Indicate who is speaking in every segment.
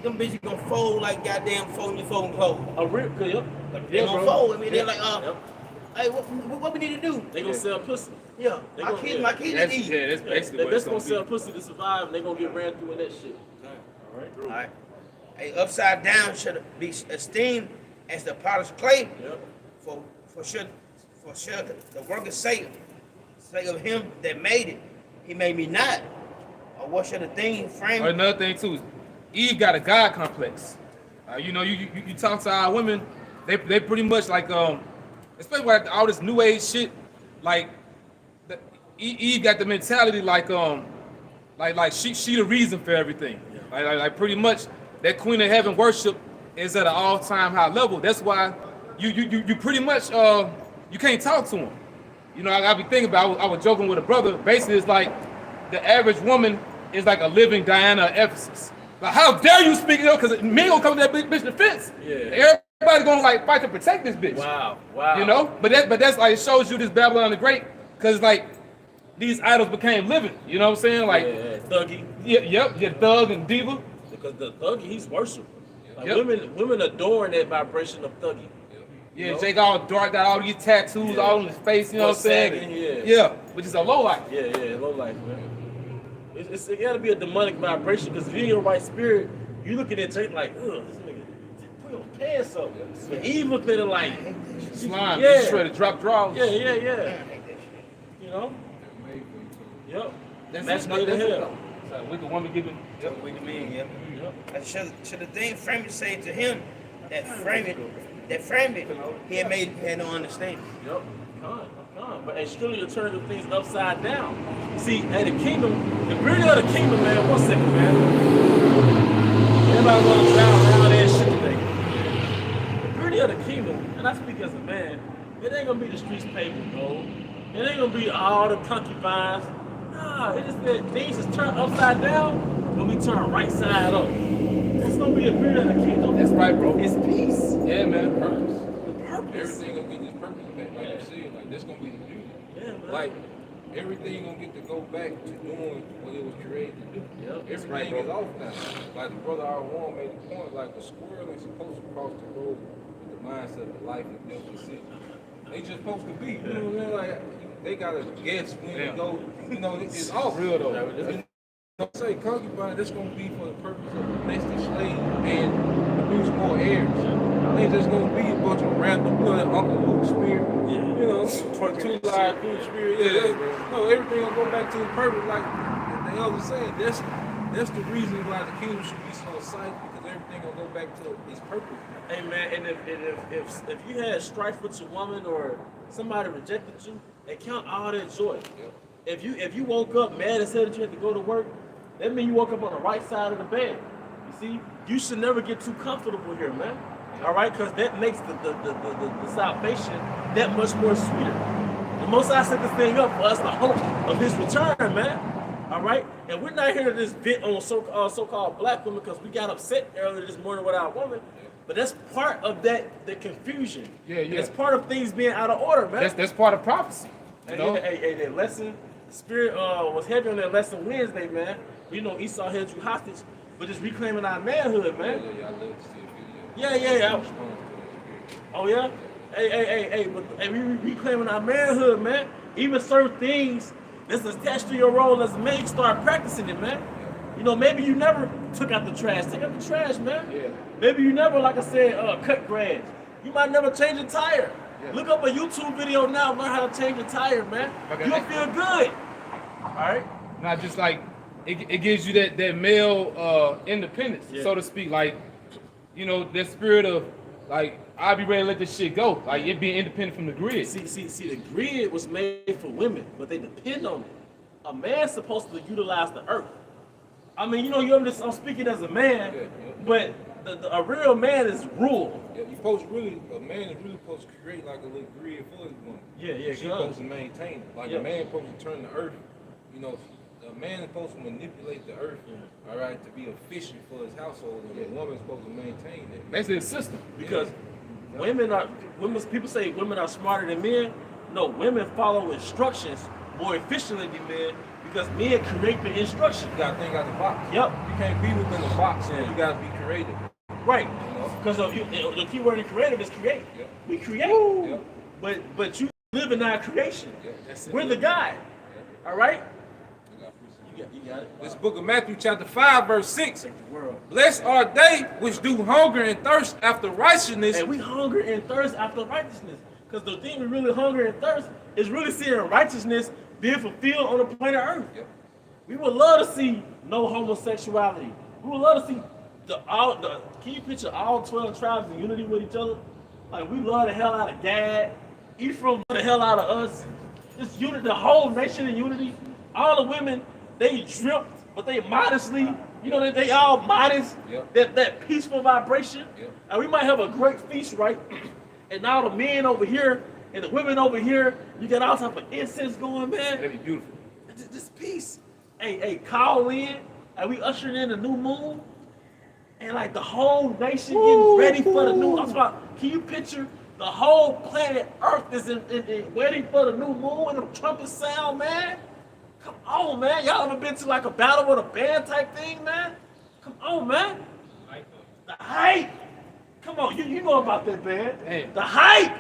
Speaker 1: them bitches gonna fold like goddamn folding clothes.
Speaker 2: A real, yep.
Speaker 1: They gonna
Speaker 2: bro.
Speaker 1: fold. I mean, they're
Speaker 2: Yep.
Speaker 1: like,
Speaker 2: Yep.
Speaker 1: hey, what we need to do?
Speaker 2: They gonna sell pussy.
Speaker 1: Yeah,
Speaker 2: They
Speaker 1: my
Speaker 2: gonna-
Speaker 1: kids,
Speaker 2: yeah.
Speaker 1: my kids
Speaker 3: That's,
Speaker 1: need to
Speaker 3: yeah,
Speaker 1: eat.
Speaker 3: that's basically
Speaker 2: They
Speaker 3: what it's
Speaker 2: best gonna sell
Speaker 3: be.
Speaker 2: pussy to survive, and they gonna get ran through in that shit. All right.
Speaker 1: All right. Hey, upside down should be esteemed as the potter's clay.
Speaker 2: Yep.
Speaker 1: For sure, the workers say of him that made it, he made me not. Or what should the thing frame?
Speaker 3: Another thing too, Eve got a God complex. You know, you talk to our women, they pretty much like especially with all this new age shit, like Eve got the mentality like she the reason for everything. Yeah. Like pretty much that Queen of Heaven worship is at an all-time high level. That's why you pretty much you can't talk to him. You know, I be thinking about. I was joking with a brother. Basically, it's like the average woman is like a living Diana of Ephesus. Like, how dare you speak, because men gonna come to that bitch defense.
Speaker 2: Yeah.
Speaker 3: Everybody's gonna like fight to protect this bitch.
Speaker 2: Wow.
Speaker 3: You know, but that's like, it shows you this Babylon the Great, because like these idols became living. You know what I'm saying? Like,
Speaker 2: Thuggy.
Speaker 3: Yeah, thug and diva.
Speaker 2: Because the Thuggy, he's worshipful. Like
Speaker 3: Yep.
Speaker 2: women adoring that vibration of Thuggy.
Speaker 3: Yeah, Jake all dark, got all these tattoos all on his face. You know what I'm saying? Yeah, which is a low life.
Speaker 2: Yeah, low life, man. It gotta be a demonic vibration, because if you're in your right spirit, you looking at Jake like, ugh, this nigga, put your pants up. But Eve looked at it like,
Speaker 3: slime,
Speaker 2: yeah.
Speaker 3: just ready to drop draws.
Speaker 2: Yeah. You know? Yep. That's made in hell.
Speaker 3: So wicked woman giving.
Speaker 1: Yep, wicked man, yep. And should the thing frame it say to him that framed it, he had no understanding.
Speaker 2: Yep. Come. But surely you're turning things upside down. See, at the kingdom, the beauty of the kingdom, man, 1 second, man. Everybody want to drown around that shit today. The beauty of the kingdom, and I speak as a man, it ain't gonna be the streets paved with gold. It ain't gonna be all the concubines. Nah, it just that things is turned upside down when we turn right side up. That's gonna be the beauty of the kingdom.
Speaker 3: That's right, bro.
Speaker 2: It's peace.
Speaker 3: Yeah, man. Purpose.
Speaker 2: The purpose.
Speaker 4: Everything gonna get this purpose back, like you said. Like that's gonna be the beauty.
Speaker 2: Yeah, man.
Speaker 4: Like everything gonna get to go back to doing what it was created to do.
Speaker 2: Yep,
Speaker 4: Everything is off now. Like the brother R1 made the point, like the squirrel ain't supposed to cross the road with the mindset of life and death and sin. They just supposed to be. You know what I mean? Like they gotta guess when to go. You know, it's off.
Speaker 3: Real though.
Speaker 4: Don't say concubine, that's gonna be for the purpose of domestic slave and produce more heirs. Ain't just gonna be a bunch of random, you know, that Uncle Luke spirit, you know, for 2 live food spirit. Yeah, no, everything will go back to the purpose. Like the elders saying, that's the reason why the kingdom should be so excited, because everything will go back to its purpose.
Speaker 2: Hey man, and if you had strife with your woman or somebody rejected you, they count all that joy.
Speaker 4: Yep.
Speaker 2: If you woke up mad and said that you had to go to work, that means you woke up on the right side of the bed. You see, you should never get too comfortable here, man. All right, because that makes the salvation that much more sweeter. The Most High set this thing up for us, the hope of His return, man. All right, and we're not here to just bit on so-called black women because we got upset earlier this morning with our woman. But that's part of the confusion.
Speaker 3: Yeah.
Speaker 2: That's part of things being out of order, man.
Speaker 3: That's part of prophecy. You know?
Speaker 2: Hey, that lesson, the spirit was heavy on that lesson Wednesday, man. You know, Esau held you hostage, but just reclaiming our manhood, man.
Speaker 4: Yeah, I love to see a video.
Speaker 2: Yeah. Oh yeah. Hey, we reclaiming our manhood, man. Even certain things that's attached to your role as a man, you start practicing it, man. You know, maybe you never took out the trash. Take out the trash, man.
Speaker 4: Yeah.
Speaker 2: Maybe you never, like I said, cut grass. You might never change a tire. Yeah. Look up a YouTube video now, learn how to change a tire, man.
Speaker 3: Okay.
Speaker 2: You'll feel good. All right?
Speaker 3: Not just like, it gives you that male independence, so to speak. Like, you know, that spirit of, like, I'll be ready to let this shit go. Like, it being independent from the grid.
Speaker 2: See, the grid was made for women, but they depend on it. A man's supposed to utilize the earth. I mean, you know, I'm speaking as a man, but a real man is rural.
Speaker 4: Yeah, a man is really supposed to create like a little grid for his woman.
Speaker 2: Yeah,
Speaker 4: She's supposed to maintain it. Like a man supposed to turn the earth, you know, a man is supposed to manipulate the earth, all right, to be efficient for his household, and a woman is supposed to maintain it.
Speaker 3: Basically a system.
Speaker 2: Because people say women are smarter than men. No, women follow instructions more efficiently than men because men create the instruction.
Speaker 4: You gotta think out the box.
Speaker 2: Yep.
Speaker 4: You can't be within the box, and you gotta be creative.
Speaker 2: Right.
Speaker 4: You know?
Speaker 2: Because the key word in creative is create.
Speaker 4: Yeah.
Speaker 2: We create.
Speaker 4: Yeah.
Speaker 2: But you live in our creation.
Speaker 4: Yeah, that's it.
Speaker 2: We're the guy. All right?
Speaker 4: Yeah.
Speaker 2: You got it.
Speaker 4: This book of Matthew chapter 5 verse 6.
Speaker 2: The world.
Speaker 4: Blessed are they which do hunger and thirst after righteousness.
Speaker 2: And we hunger and thirst after righteousness. Because the thing we really hunger and thirst is really seeing righteousness being fulfilled on the planet Earth.
Speaker 4: Yep.
Speaker 2: We would love to see no homosexuality. We would love to see can you picture all 12 tribes in unity with each other? Like we love the hell out of Gad. Ephraim love the hell out of us. This unity, the whole nation in unity. All the women, they dripped, but they modestly, you know, they all modest.
Speaker 4: Yep.
Speaker 2: That peaceful vibration.
Speaker 4: Yep.
Speaker 2: And we might have a great feast, right? And all the men over here and the women over here, you got all type of incense going, man.
Speaker 3: That'd be beautiful.
Speaker 2: This peace. Hey, call in, and we ushering in the new moon, and like the whole nation getting ready for the new. Can you picture the whole planet Earth is in waiting for the new moon and the trumpet sound, man? Come on, man. Y'all ever been to like a battle with a band type thing, man? Come on, man. The hype. Come on, you know about that, man.
Speaker 3: Hey.
Speaker 2: The hype.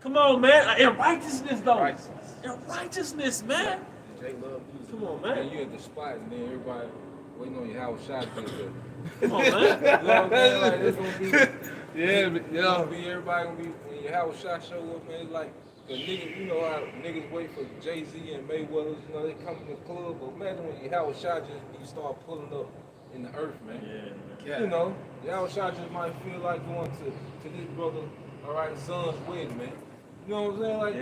Speaker 2: Come on, man. In righteousness, though.
Speaker 3: Righteousness.
Speaker 2: In righteousness, man.
Speaker 3: Jay love music.
Speaker 2: Come on,
Speaker 4: And
Speaker 2: man.
Speaker 4: you at the spot, and then everybody waiting on your house shot to get there.
Speaker 2: Come on, man.
Speaker 4: You know what I'm saying? Like, it's gonna be,
Speaker 3: Yeah, but,
Speaker 4: it's
Speaker 3: yeah.
Speaker 4: gonna be everybody gonna be, when your house shot show up, man, it's like, the niggas, you know how niggas wait for Jay-Z and Mayweather, you know, they come in the club, but imagine when your house shot just, you start pulling up in the earth, man.
Speaker 3: Yeah.
Speaker 4: You know, your house shot just might feel like going to this brother, all right, son's wedding, man. You know what I'm saying? Like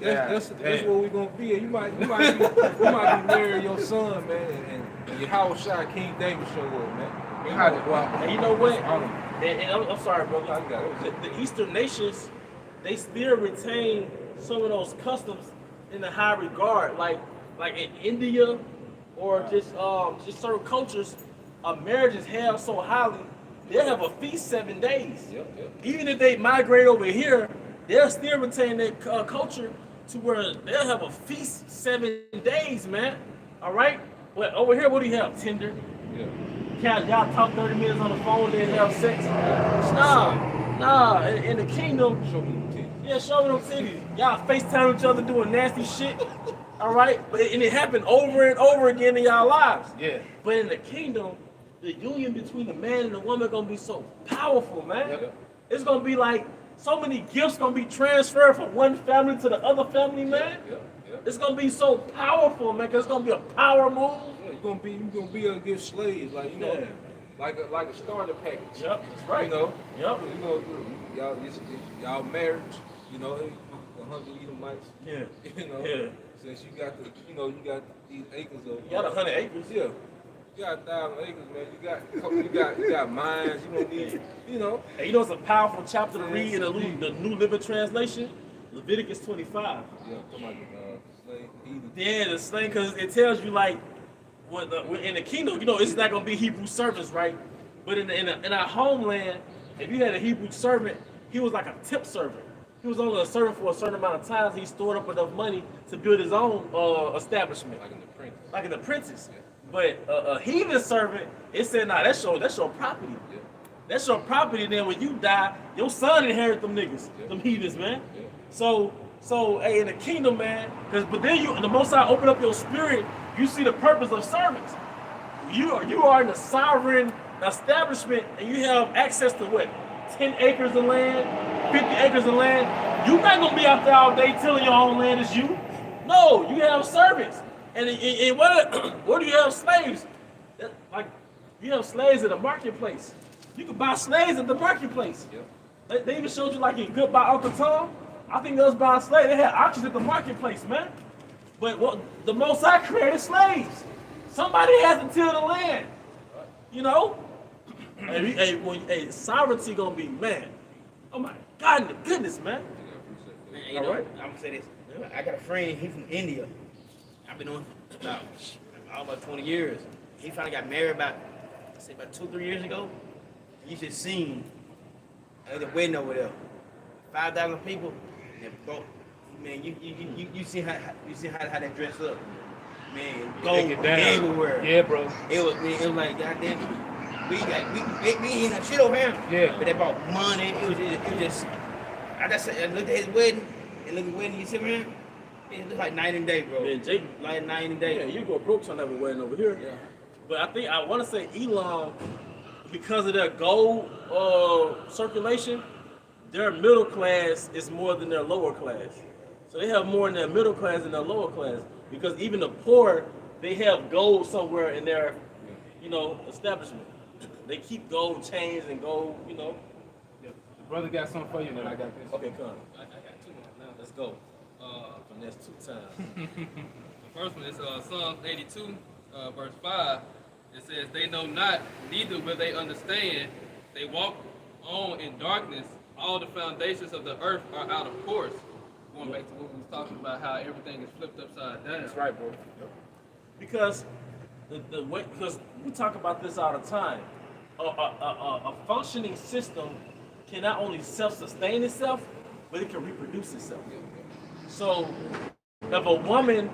Speaker 2: Yeah,
Speaker 4: that's
Speaker 3: man.
Speaker 4: where we gonna be. You might be marrying your son, man, and your house shot King David show up, man.
Speaker 3: You had to go out.
Speaker 2: And you know what?
Speaker 3: Honor.
Speaker 2: And I'm sorry, brother.
Speaker 4: I got it.
Speaker 2: The Eastern nations, they still retain some of those customs in the high regard, like in India, or just certain cultures. Marriage is held so highly, they'll have a feast 7 days.
Speaker 4: Yep.
Speaker 2: Even if they migrate over here, they'll still retain their culture to where they'll have a feast 7 days, man. All right? But over here, what do you have? Tinder?
Speaker 4: Yeah.
Speaker 2: Y'all talk 30 minutes on the phone, then have sex? Nah. In the kingdom,
Speaker 4: Show me the titties.
Speaker 2: yeah, show me them titties. Y'all FaceTime each other doing nasty shit. All right? And it happened over and over again in y'all lives.
Speaker 3: Yeah.
Speaker 2: But in the kingdom, the union between the man and the woman gonna be so powerful, man.
Speaker 3: Yep.
Speaker 2: It's gonna be like so many gifts gonna be transferred from one family to the other family, man.
Speaker 4: Yep.
Speaker 2: It's gonna be so powerful, man. 'Cause it's gonna be a power move.
Speaker 4: Yeah, you're gonna be able to give slaves, like, you know,
Speaker 2: Yeah.
Speaker 4: like a starter package.
Speaker 2: Yep, that's right.
Speaker 4: You know,
Speaker 2: Yep.
Speaker 4: you know, y'all married, you know, 100 Edomites.
Speaker 2: Yeah.
Speaker 4: You know,
Speaker 2: Yeah.
Speaker 4: since you got these acres of.
Speaker 2: You got 100 acres.
Speaker 4: Yeah. You got 1,000 acres, man. You got mines. You don't need, you know.
Speaker 2: And you know it's a powerful chapter to read in the New Living Translation? Leviticus 25.
Speaker 4: Yeah, come on, slave Eden.
Speaker 2: Yeah, the slang, because it tells you like, in the kingdom, you know, it's not gonna be Hebrew servants, right? But in our homeland, if you had a Hebrew servant, he was like a tip servant. He was only a servant for a certain amount of time. He stored up enough money to build his own establishment,
Speaker 4: Like in the Apprentice.
Speaker 2: like an apprentice. But a heathen servant, it said, nah, that's your property.
Speaker 4: Yeah.
Speaker 2: That's your property. Then when you die, your son inherit them niggas, them heathens, man.
Speaker 4: Yeah.
Speaker 2: So hey, in the kingdom, man, but then the most I open up your spirit, you see the purpose of servants. You are in a sovereign establishment, and you have access to what? 10 acres of land, 50 acres of land. You're not gonna be out there all day tilling your own land as you. No, you have servants. And where do you have slaves? Like, you have slaves at the marketplace. You can buy slaves at the marketplace.
Speaker 4: Yeah.
Speaker 2: They even showed you like in Goodbye Uncle Tom. I think they was buying slaves. They had auctions at the marketplace, man. But the Most High created slaves. Somebody has to till the land. You know? Hey, sovereignty gonna be, man. Oh my goodness, man.
Speaker 1: Man, you know, I'm gonna say this. I got a friend, he's from India. I've been on about 20 years. He finally got married about 2-3 years ago. You should seen at the wedding over there. 5,000 people, and man, you see how they dress up, man.
Speaker 3: They
Speaker 1: Gold
Speaker 3: get down.
Speaker 1: everywhere.
Speaker 3: Yeah, bro.
Speaker 1: It was like goddamn. We ain't no shit over here.
Speaker 3: Yeah.
Speaker 1: But they brought money. It was just. I just said, look at his wedding and look at the wedding. You see man, it was like night and day, bro.
Speaker 2: Man, Jake,
Speaker 1: Like night and
Speaker 2: yeah,
Speaker 1: day.
Speaker 2: you go broke trying to have a wedding over here.
Speaker 1: Yeah.
Speaker 2: But I want to say Elon, because of their gold circulation, their middle class is more than their lower class. So they have more in their middle class than their lower class. Because even the poor, they have gold somewhere in their, establishment. They keep gold chains and gold,
Speaker 3: The brother got something for you, and then I got this.
Speaker 2: Okay, come.
Speaker 5: I got two more now.
Speaker 2: Let's go. Finesse 2 times.
Speaker 5: The first one is Psalms 82, verse 5. It says, "They know not, neither will they understand. They walk on in darkness. All the foundations of the earth are out of course." Going back to what we was talking about, how everything is flipped upside down.
Speaker 2: That's right, bro. Because the way, because we talk about this all the time. A functioning system can not only self-sustain itself, but it can reproduce itself. So if a woman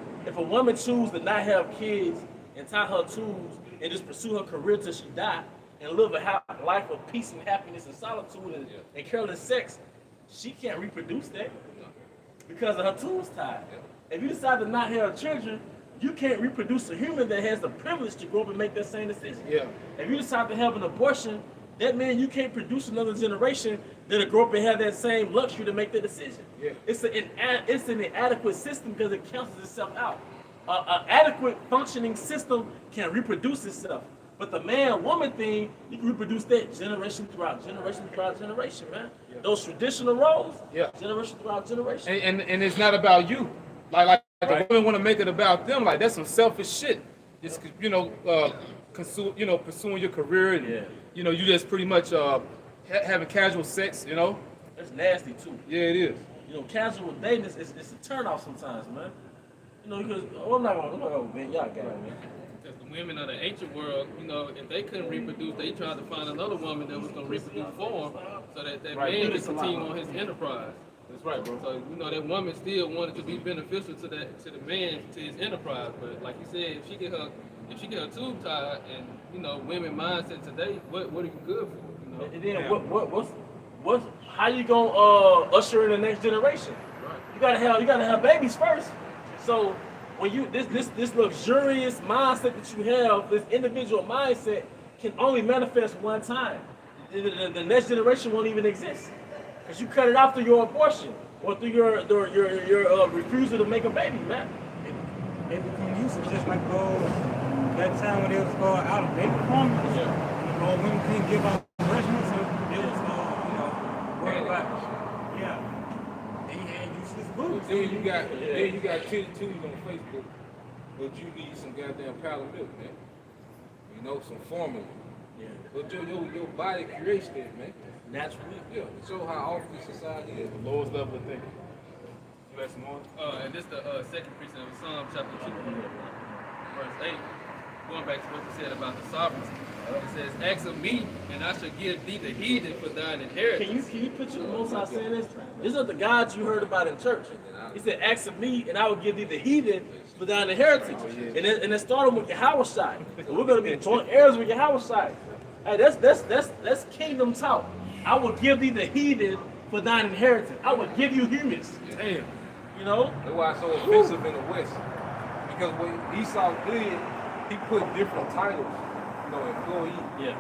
Speaker 2: chooses to not have kids and tie her tools and just pursue her career till she die and live a life of peace and happiness and solitude and careless sex, she can't reproduce that because of her tools tied. If you decide to not have children, you can't reproduce a human that has the privilege to grow up and make that same decision.
Speaker 3: Yeah.
Speaker 2: If you decide to have an abortion, that means you can't produce another generation that'll grow up and have that same luxury to make that decision.
Speaker 3: Yeah.
Speaker 2: It's an inadequate system because it cancels itself out. An adequate functioning system can reproduce itself. But the man-woman thing, you can reproduce that generation throughout generation, man.
Speaker 3: Yeah.
Speaker 2: Those traditional roles,
Speaker 3: Yeah.
Speaker 2: generation throughout generation.
Speaker 3: And it's not about you. Like
Speaker 2: Right.
Speaker 3: the women want to make it about them. Like that's some selfish shit. Just pursuing your career and
Speaker 2: Yeah.
Speaker 3: you just pretty much having casual sex.
Speaker 2: That's nasty too.
Speaker 3: Yeah, it is.
Speaker 2: Casual dating is a turnoff sometimes, man. Because I'm not gonna vent y'all guys, man.
Speaker 5: Because the women of the ancient world, if they couldn't reproduce, they tried to find another woman that was going to reproduce for them so that
Speaker 2: Right.
Speaker 5: man could continue on his enterprise.
Speaker 3: That's right, bro.
Speaker 5: So that woman still wanted to be beneficial to the man, to his enterprise. But like you said, if she get her tube tied, and women mindset today, what are you good for?
Speaker 2: And then how you gonna usher in the next generation? You gotta have babies first. So when this luxurious mindset that you have, this individual mindset can only manifest one time. The next generation won't even exist because you cut it off through your abortion or through your refusal to make a baby, man.
Speaker 6: They become useless, just like that time when they was out of baby formula. Women couldn't give out breast milk, so they was worried about, they had useless boobs.
Speaker 4: Then you got titty twos on Facebook, but you need some goddamn pound of milk, man. Some formula.
Speaker 2: Yeah.
Speaker 4: But your body creates that, man.
Speaker 2: Naturally.
Speaker 4: Yeah, show how off the society is.
Speaker 3: The lowest level of thinking. You had some more?
Speaker 5: And this the second precept of Psalm chapter 2, verse 8. Going back to what you said about the sovereignty. It says, "Ask of me, and I shall give thee the heathen for thine inheritance."
Speaker 2: Can you picture the Most High saying this? These are the gods you heard about in church. He said, "Ask of me, and I will give thee the heathen for thine inheritance." And it started with Yahweh Shai. And we're gonna be joint heirs with Yahweh Shai. Hey, that's kingdom talk. I will give thee the heathen for thine inheritance. I will give you humans.
Speaker 3: Damn.
Speaker 4: That's why it's so offensive in the West. Because what Esau did, he put different titles, employee.
Speaker 2: Yeah.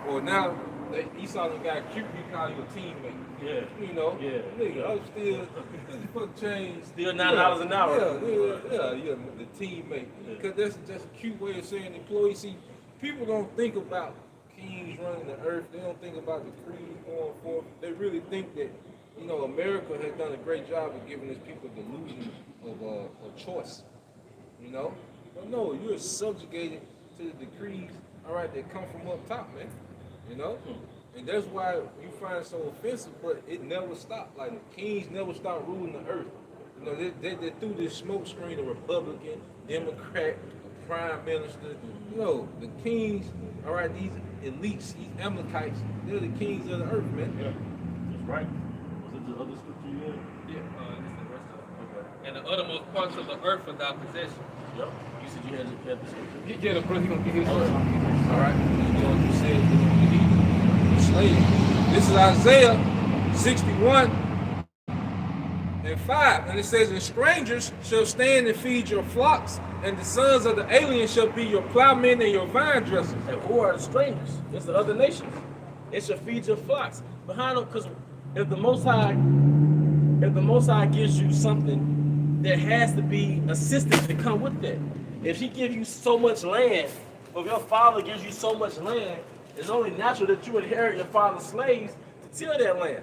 Speaker 4: Or now that Esau done got cute, he call you a teammate.
Speaker 2: Yeah.
Speaker 4: Nigga, I'm still fuck change.
Speaker 2: Still $9 an hour.
Speaker 4: Yeah, the teammate. Because that's a cute way of saying employee. See, people don't think about kings running the earth. They don't think about the creed going forth. They really think that, America has done a great job of giving its people delusion of choice. But no, you're subjugated to the decrees, that come from up top, man. And that's why you find it so offensive, but it never stopped. Like, the kings never stopped ruling the earth. They threw this smoke screen of Republican, Democrat, prime minister. The kings, these elites, these Amalekites, they're the kings of the earth, man.
Speaker 2: Yeah. That's right. Was it the other scripture you had?
Speaker 5: This is verse and the uttermost parts of the earth for thy possession.
Speaker 2: Yep. You said you had the scripture.
Speaker 3: Yeah, the brother, he gonna get his word.
Speaker 4: All right. You know what you said, the slave. This is Isaiah 61:5. And it says, and strangers shall stand and feed your flocks, and the sons of the aliens shall be your plowmen and your vine dressers.
Speaker 2: And who are the strangers? It's the other nations. It shall feed your flocks. Behind them, because if the Most High gives you something, there has to be assistance to come with that. If He gives you so much land, or if your father gives you so much land, it's only natural that you inherit your father's slaves to till that land.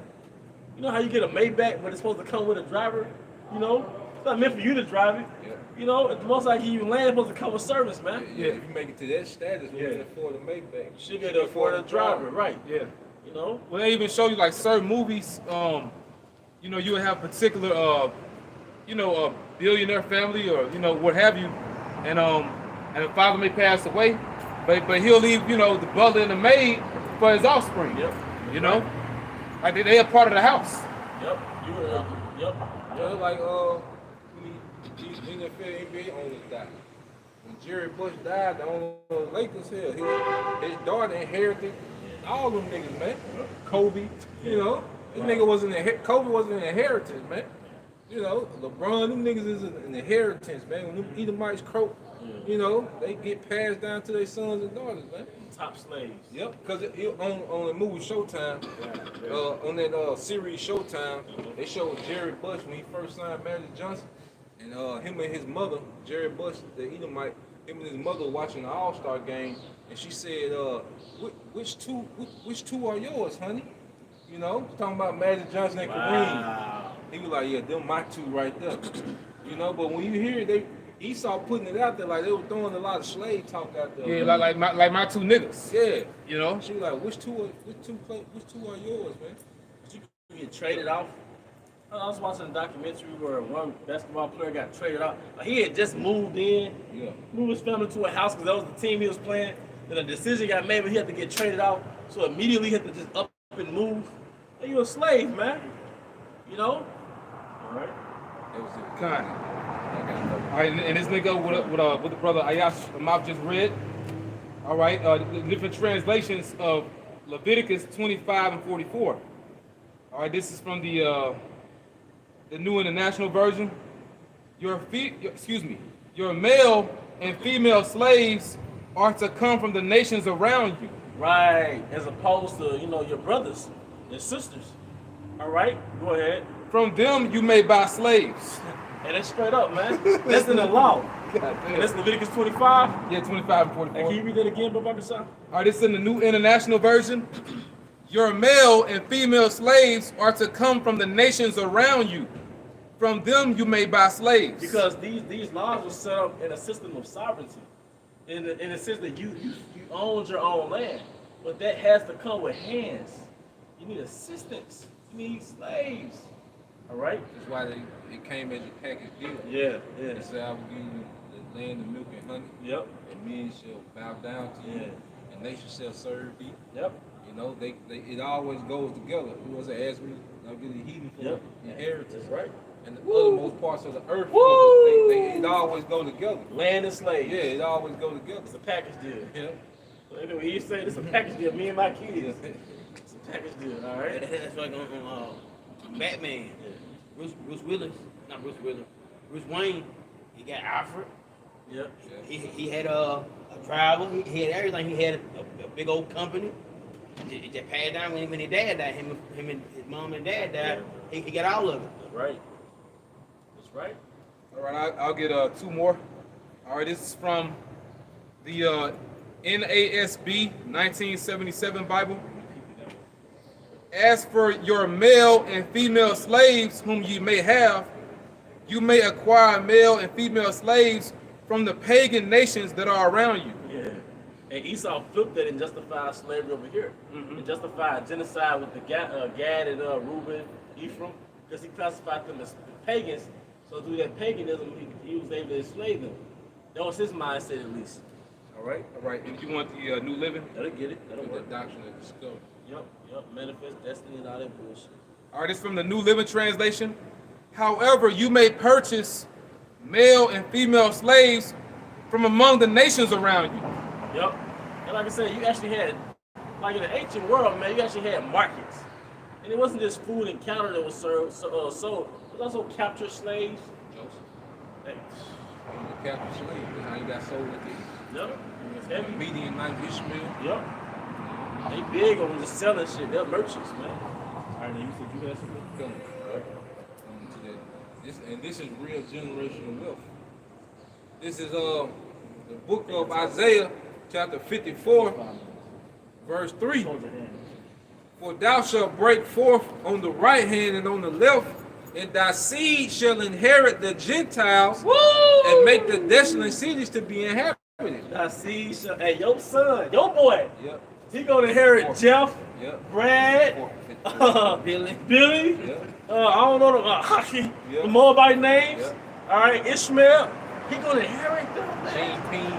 Speaker 2: You know how you get a Maybach, but it's supposed to come with a driver? You know, it's not meant for you to drive it.
Speaker 4: Yeah.
Speaker 2: You know, if the Most High give you land, it's supposed to come with service, man.
Speaker 4: Yeah, if you make it to that status, we
Speaker 2: Yeah.
Speaker 4: can afford a Maybach.
Speaker 2: You should be able to afford a driver, right?
Speaker 3: Yeah.
Speaker 2: You know.
Speaker 3: Well, they even show you like certain movies. You know, you would have particular, a billionaire family or what have you, and the father may pass away, but he'll leave the butler and the maid for his offspring.
Speaker 2: Yep.
Speaker 3: You know, like they are part of the house.
Speaker 2: Yep. Yep.
Speaker 4: Yeah, like these NFL NBA owners died. When Jerry Bush died, the owner of the Lakers here, his daughter inherited all them niggas, man. Kobe, this nigga wasn't Kobe wasn't an inheritance, man. LeBron, them niggas is an inheritance, man. When them Edomites croak, they get passed down to their sons and daughters, man.
Speaker 2: Top slaves.
Speaker 4: Yep, because on the movie Showtime, on that series Showtime, they showed Jerry Bush when he first signed Magic Johnson, and him and his mother, Jerry Bush, the Edomite, him and his mother watching the All-Star game, and she said, which two are yours, honey? Talking about Magic Johnson and Kareem.
Speaker 2: Wow.
Speaker 4: He was like, yeah, them my two right there. But when you hear it, Esau putting it out there like they were throwing a lot of slave talk out there.
Speaker 3: Yeah, like my two niggas.
Speaker 4: Yeah.
Speaker 3: You know.
Speaker 4: She was like, which two are yours, man?
Speaker 2: You get traded off. I was watching a documentary where one basketball player got traded off. Like, he had just moved in, moved his family to a house because that was the team he was playing. Then a decision got made, but he had to get traded out. So immediately he had to just up and move. Hey, you a slave, man. All right.
Speaker 4: That was it.
Speaker 3: Kind. All right, and this nigga with the brother Ayash Amaf just read. All right, the different translations of Leviticus 25 and 44. All right, this is from the New International Version. Your male and female slaves are to come from the nations around you.
Speaker 2: Right. As opposed to, your brothers and sisters. All right. Go ahead.
Speaker 3: From them you may buy slaves.
Speaker 2: And that's straight up, man. That's in the law.
Speaker 3: God
Speaker 2: And that's Leviticus 25.
Speaker 3: Yeah, 25 and 44.
Speaker 2: Hey, can you read that again, Baba Kassan?
Speaker 3: All right, this is in the New International Version. Your male and female slaves are to come from the nations around you. From them you may buy slaves.
Speaker 2: Because these laws were set up in a system of sovereignty. In the sense that you owned your own land. But that has to come with hands. You need assistance. You need slaves. All right?
Speaker 4: That's why it came as a package deal.
Speaker 2: Yeah.
Speaker 4: They said, I will give you the land of milk and honey.
Speaker 2: Yep.
Speaker 4: And men shall bow down to you.
Speaker 2: Yeah.
Speaker 4: And nations shall serve thee.
Speaker 2: Yep.
Speaker 4: It always goes together. It wasn't as we get the heathen for inheritance.
Speaker 2: That's right.
Speaker 4: And the othermost parts of the earth,
Speaker 2: Woo!
Speaker 4: it always go together.
Speaker 2: Land and slaves.
Speaker 4: Yeah, it always go together.
Speaker 2: It's a package deal.
Speaker 4: Yeah.
Speaker 2: So anyway, you say it's a package deal. Me and my kids. It's a package deal. All right.
Speaker 1: That's like on Batman. Bruce Willis, not Bruce Willis. Bruce Wayne. He got Alfred.
Speaker 2: Yep.
Speaker 1: He had a driver. He had everything. He had a big old company. It just passed down when his dad died. Him and his mom and dad died. He got all of it.
Speaker 2: That's right. That's right.
Speaker 3: All right, I'll get two more. All right, this is from the NASB 1977 Bible. As for your male and female slaves whom you may have, you may acquire male and female slaves from the pagan nations that are around you.
Speaker 2: Yeah. And Esau flipped that and justified slavery over here. And justified genocide with the Gad and Reuben, Ephraim, because he classified them as pagans. So through that paganism, he was able to enslave them. That was his mindset, at least.
Speaker 3: All right. And you want the New Living?
Speaker 2: That'll get it. That'll
Speaker 4: The
Speaker 2: work.
Speaker 4: doctrine of discovery.
Speaker 2: Yep. Manifest destiny and all that bullshit.
Speaker 3: All right, this is from the New Living Translation. However, you may purchase male and female slaves from among the nations around you.
Speaker 2: Yep. And like I said, you actually had, like in the ancient world, man, you actually had markets. And it wasn't just food and counter that was sold. It was also captured slaves. Hey,
Speaker 4: The captive slave. That's how you got sold at the East.
Speaker 2: yep. It's heavy.
Speaker 4: Median knife Ishmael.
Speaker 2: Yep. They big on just selling shit. They're merchants, man. All right, now you said you had something?
Speaker 4: Coming to that. This is real generational wealth. This is the book of Isaiah, chapter 54, verse 3.
Speaker 2: Hold your hand.
Speaker 4: For thou shalt break forth on the right hand and on the left, and thy seed shall inherit the Gentiles and make the desolate cities to be inhabited.
Speaker 2: Thy seed shall, hey, your son, your boy,
Speaker 4: Yep.
Speaker 2: he gonna inherit Jeff,
Speaker 4: Yep.
Speaker 2: Brad, Billy.
Speaker 4: Yep.
Speaker 2: I don't know the hockey,
Speaker 4: Yep.
Speaker 2: the Moabite names.
Speaker 4: Yep.
Speaker 2: All right, Ishmael, he gonna inherit them, man.
Speaker 4: Chain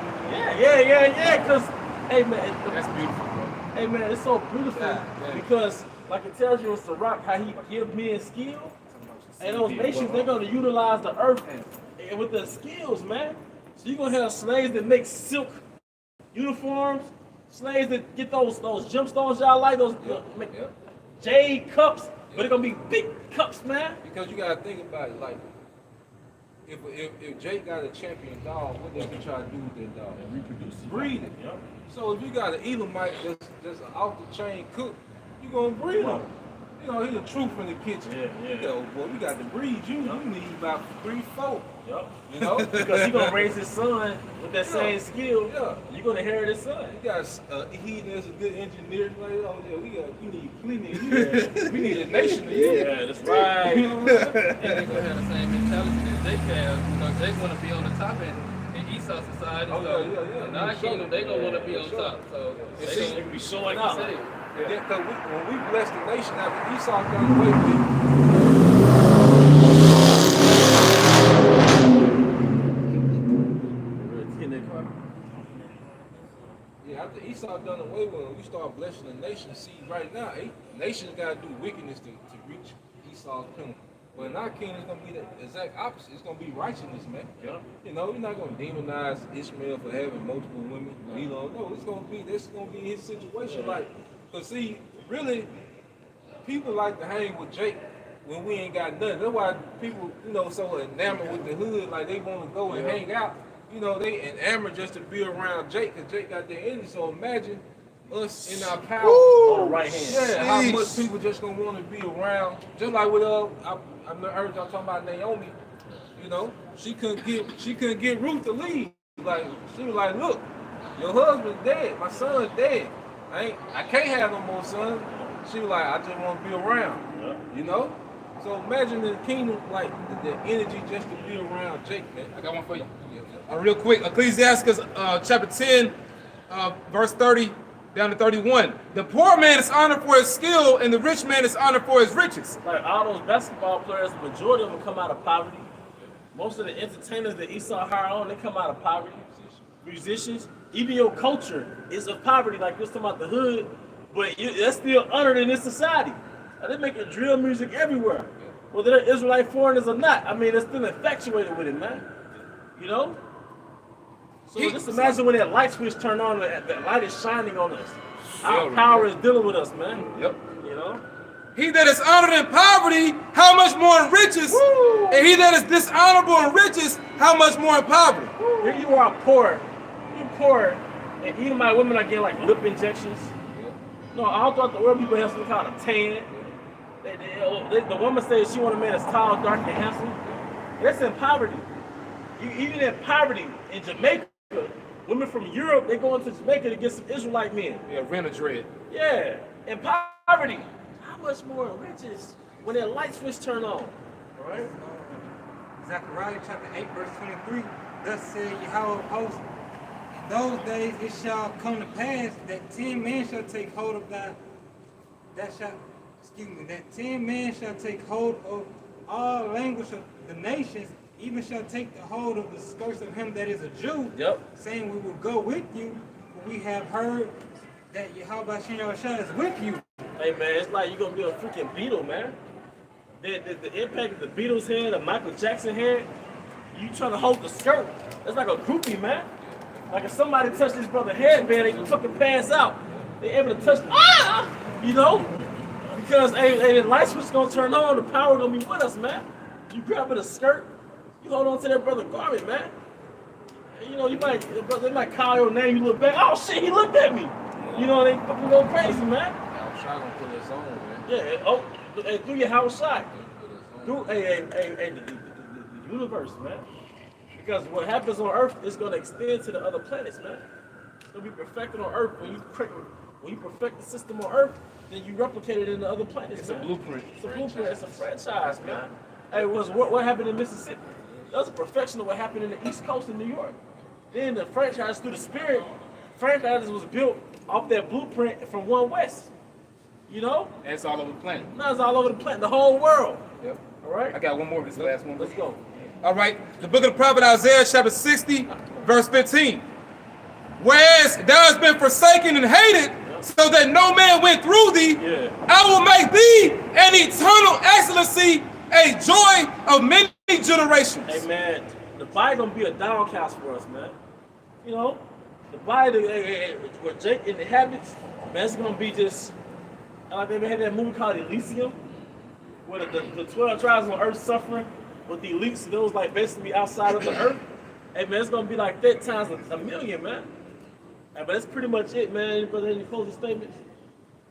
Speaker 2: Yeah. Cause, hey man,
Speaker 3: That's beautiful, bro.
Speaker 2: hey man, it's so beautiful
Speaker 4: Yeah.
Speaker 2: because, like it tells you in Sirach how he give men skill, and those nations they're gonna utilize the earth and with their skills, man. So you're gonna have slaves that make silk uniforms, slaves that get those gemstones y'all like, those make
Speaker 4: Yep.
Speaker 2: jade cups, but they're gonna be big cups, man.
Speaker 4: Because you gotta think about it, like if Jake got a champion dog, what does he try to do with that dog?
Speaker 2: Reproduce.
Speaker 4: Breed it.
Speaker 2: Yep.
Speaker 4: So if you got an Elamite that's an off the chain cook, you gonna breed him. You know, he's a truth in the kitchen.
Speaker 2: Yeah.
Speaker 4: You go, boy, we got to breed you. You need about 3, 4.
Speaker 2: Yep.
Speaker 4: You know?
Speaker 2: Because he's gonna raise his son with that same skill.
Speaker 4: Yeah.
Speaker 2: You're gonna inherit his son.
Speaker 4: You got he that's a good engineer. Like, oh yeah, we need plenty. We need a nation of you.
Speaker 2: Yeah, that's right.
Speaker 4: You know what I'm saying?
Speaker 5: And they're gonna have the same mentality that they have. You know, they want to be on the top end in Esau society.
Speaker 4: Oh,
Speaker 5: so
Speaker 4: yeah.
Speaker 5: in our kingdom, they gonna want to be on
Speaker 4: Sure.
Speaker 5: top. So
Speaker 4: And
Speaker 5: they
Speaker 4: see,
Speaker 2: They
Speaker 5: gonna
Speaker 2: be showing
Speaker 5: like
Speaker 2: out.
Speaker 5: you say,
Speaker 4: And then, cause when we bless the nation after Esau done away with, yeah, after Esau done away with, we start blessing the nation. See, right now, nations gotta do wickedness to reach Esau's kingdom. But in our kingdom, it's gonna be the exact opposite. It's gonna be righteousness, man.
Speaker 2: Yeah.
Speaker 4: You know, you're not gonna demonize Ishmael for having multiple women. You know, no, this gonna be his situation. Like, cause see, really, people like to hang with Jake when we ain't got nothing. That's why people, you know, so enamored with the hood, like they want to go and hang out. You know, they enamored just to be around Jake, cause Jake got their energy. So imagine us in our power.
Speaker 2: On the right hand.
Speaker 4: Yeah, how much people just gonna want to be around. Just like with I heard y'all talking about Naomi. You know, she couldn't get Ruth to leave. Like she was like, look, your husband's dead, my son's dead. I can't have no more sons. She was like, I just want to be around. You know. So imagine in the kingdom, like the energy just to be around Jake, man.
Speaker 3: I got one for you. Real quick, Ecclesiastes chapter 10, verse 30 down to 31. The poor man is honored for his skill, and the rich man is honored for his riches.
Speaker 2: Like all those basketball players, the majority of them come out of poverty. Most of the entertainers that Esau hired on, they come out of poverty. Musicians, even your culture is of poverty. Like this talking about the hood, but that's still honored in this society. Now, they making drill music everywhere, whether they're Israelite foreigners or not. I mean, they're still infatuated with it, man. You know. So just imagine when that light switch turned on, that light is shining on us. Our power is dealing with us, man.
Speaker 3: Yep.
Speaker 2: You know.
Speaker 3: He that is honored in poverty, how much more in riches?
Speaker 2: Woo!
Speaker 3: And he that is dishonorable in riches, how much more in poverty?
Speaker 2: Here you are poor. You're poor, and Edomite women are getting like lip injections. No, all throughout the world, people have some kind of tan. The woman says she want a man that's tall, dark, and handsome. That's in poverty. Even in poverty, in Jamaica, women from Europe, they go into Jamaica to get some Israelite men.
Speaker 3: Yeah, rent a dread.
Speaker 2: Yeah, in poverty. How much more riches when that light switch turn on? All right?
Speaker 6: Zechariah chapter 8, verse 23, thus said Yahweh of hosts, in those days it shall come to pass that 10 men shall take hold of that 10 men shall take hold of all language of the nations, even shall take the hold of the skirts of him that is a Jew, saying we will go with you, for we have heard that Yahweh Shem Yahushua is with you.
Speaker 2: Hey man, it's like you're gonna be a freaking beetle, man. the impact that the Beatles had, or Michael Jackson had, you trying to hold the skirt. That's like a groupie, man. Like if somebody touched this brother headband, they can fucking pass out. They able to touch, you know? Because hey, the light switch gonna turn on, the power gonna be with us, man. You grab the skirt, you hold on to that brother garment, man. And, you know, they might call your name, you look back, oh shit, he looked at me. You know, they fucking go crazy, man.
Speaker 4: I'm trying to put this on, man.
Speaker 2: Yeah, hey, do your house shot. Do the universe, man. Because what happens on Earth is gonna extend to the other planets, man. It's gonna be perfected on Earth. When you perfect the system on Earth, then you replicate it in the other planets.
Speaker 3: It's
Speaker 2: man.
Speaker 3: a blueprint.
Speaker 2: It's a blueprint. It's a franchise, man. Hey, what happened in Mississippi? That was a perfection of what happened in the East Coast in New York. Then the franchise through the spirit, franchise was built off that blueprint from One West. You know?
Speaker 3: And it's all over the planet.
Speaker 2: Now it's all over the planet, the whole world.
Speaker 3: Yep.
Speaker 2: All right?
Speaker 3: I got one more. This is the last one.
Speaker 2: Let's go.
Speaker 3: All right. The book of the prophet Isaiah, chapter 60, verse 15. Whereas thou hast been forsaken and hated, so that no man went through thee, I will make thee an eternal excellency, a joy of many generations.
Speaker 2: Hey, man, the body gonna be a downcast for us, man. You know? The body, where Jake inhabits, man, it's gonna be just, like they had that movie called Elysium, where the 12 tribes on earth suffering, with the elites, those like basically outside of the earth. Hey, man, it's gonna be like that times a million, man. Hey, but that's pretty much it, man. Any brother, any closing statements?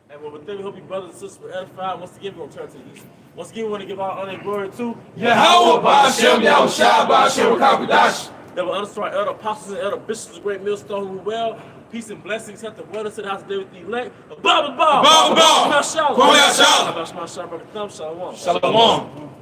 Speaker 2: And well, with that, we hope you brothers and sisters were edified. Once again, we're gonna turn to the east. Once again, we want to give our honor and glory to
Speaker 3: Yahweh Ba'Shem Yahushua Ba'Shem Rakapadash.
Speaker 2: There were understood elder apostles and elder bishops, great millstone who were well. Peace and blessings. Have the wellness to the house of David the elect. Baba Baba.
Speaker 3: Baba Baba.
Speaker 2: Shalom.
Speaker 3: Shalom.
Speaker 2: Shalom. Shalom.
Speaker 3: Shalom.